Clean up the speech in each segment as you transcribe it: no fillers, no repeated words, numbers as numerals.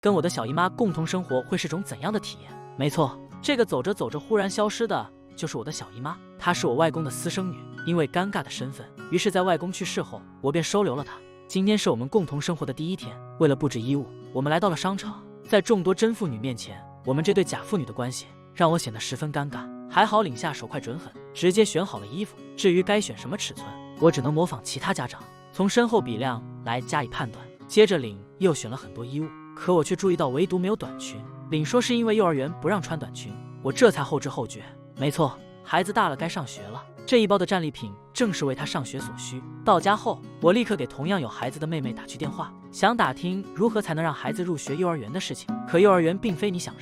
跟我的小姨妈共同生活会是种怎样的体验？没错，这个走着走着忽然消失的，就是我的小姨妈。她是我外公的私生女，因为尴尬的身份，于是在外公去世后，我便收留了她。今天是我们共同生活的第一天，为了布置衣物，我们来到了商场。在众多真妇女面前，我们这对假妇女的关系让我显得十分尴尬。还好领下手快准狠，直接选好了衣服。至于该选什么尺寸，我只能模仿其他家长，从身后比量来加以判断。接着领又选了很多衣物，可我却注意到唯独没有短裙。领说是因为幼儿园不让穿短裙，我这才后知后觉。没错，孩子大了该上学了，这一包的战利品正是为他上学所需。到家后，我立刻给同样有孩子的妹妹打去电话，想打听如何才能让孩子入学幼儿园的事情。可幼儿园并非你想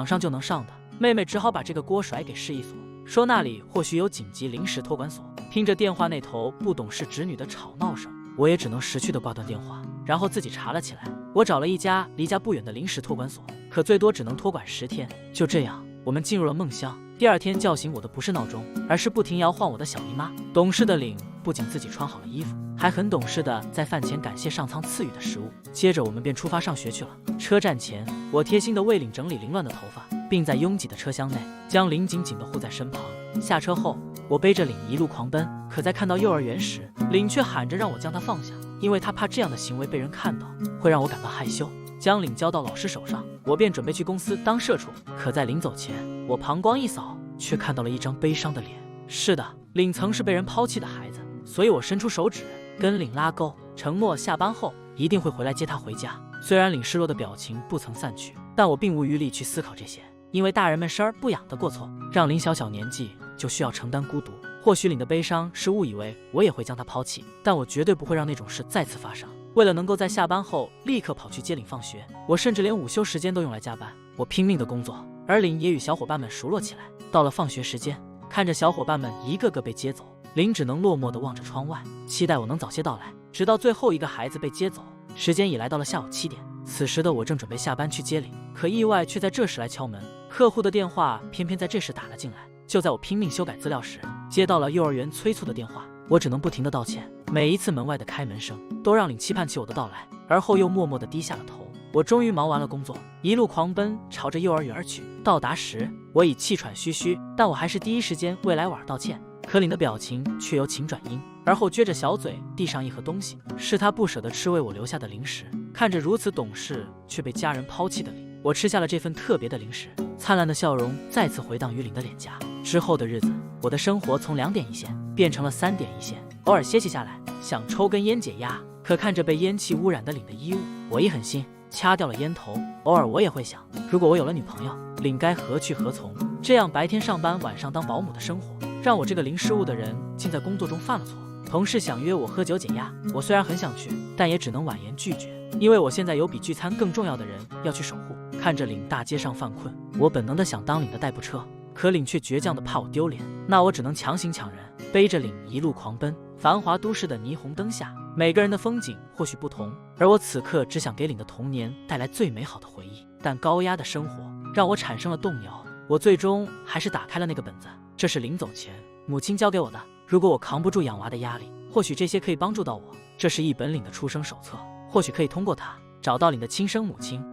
上就能上的，妹妹只好把这个锅甩给市一所，说那里或许有紧急临时托管所。听着电话那头不懂事侄女的吵闹声，我也只能识趣的挂断电话，然后自己查了起来。我找了一家离家不远的临时托管所，可最多只能托管10天。就这样，我们进入了梦乡。第二天叫醒我的不是闹钟，而是不停摇晃我的小姨妈。懂事的领不仅自己穿好了衣服，还很懂事的在饭前感谢上苍赐予的食物。接着我们便出发上学去了。车站前，我贴心的为领整理凌乱的头发，并在拥挤的车厢内将领紧紧的护在身旁。下车后，我背着领一路狂奔，可在看到幼儿园时，领却喊着让我将它放下，因为他怕这样的行为被人看到，会让我感到害羞。将领交到老师手上，我便准备去公司当社畜。可在临走前，我膀胱一扫，却看到了一张悲伤的脸。是的，领曾是被人抛弃的孩子，所以我伸出手指跟领拉钩，承诺下班后一定会回来接他回家。虽然领失落的表情不曾散去，但我并无余力去思考这些，因为大人们生儿不养的过错，让领小年纪就需要承担孤独。或许领的悲伤是误以为我也会将他抛弃，但我绝对不会让那种事再次发生。为了能够在下班后立刻跑去接领放学，我甚至连午休时间都用来加班。我拼命的工作，而领也与小伙伴们熟络起来。到了放学时间，看着小伙伴们一个个被接走，领只能落寞地望着窗外，期待我能早些到来。直到最后一个孩子被接走，时间已来到了下午7点。此时的我正准备下班去接领，可意外却在这时来敲门。客户的电话偏偏在这时打了进来。就在我拼命修改资料时，接到了幼儿园催促的电话。我只能不停地道歉，每一次门外的开门声都让领期盼起我的到来，而后又默默地低下了头。我终于忙完了工作，一路狂奔朝着幼儿园而去。到达时，我已气喘吁吁，但我还是第一时间为来晚道歉。可领的表情却由晴转阴，而后撅着小嘴递上一盒东西，是他不舍得吃为我留下的零食。看着如此懂事却被家人抛弃的领，我吃下了这份特别的零食，灿烂的笑容再次回荡于领的脸颊。之后的日子，我的生活从2点一线变成了3点一线，偶尔歇息下来，想抽根烟解压，可看着被烟气污染的领的衣物，我一狠心掐掉了烟头。偶尔我也会想，如果我有了女朋友，领该何去何从？这样白天上班晚上当保姆的生活，让我这个零失误的人竟在工作中犯了错。同事想约我喝酒解压，我虽然很想去，但也只能婉言拒绝，因为我现在有比聚餐更重要的人要去守护。看着领大街上犯困，我本能的想当领的代步车，可领却倔强的怕我丢脸，那我只能强行抢人，背着领一路狂奔。繁华都市的霓虹灯下，每个人的风景或许不同，而我此刻只想给领的童年带来最美好的回忆。但高压的生活让我产生了动摇，我最终还是打开了那个本子，这是临走前母亲交给我的。如果我扛不住养娃的压力，或许这些可以帮助到我。这是一本领的出生手册，或许可以通过它找到领的亲生母亲。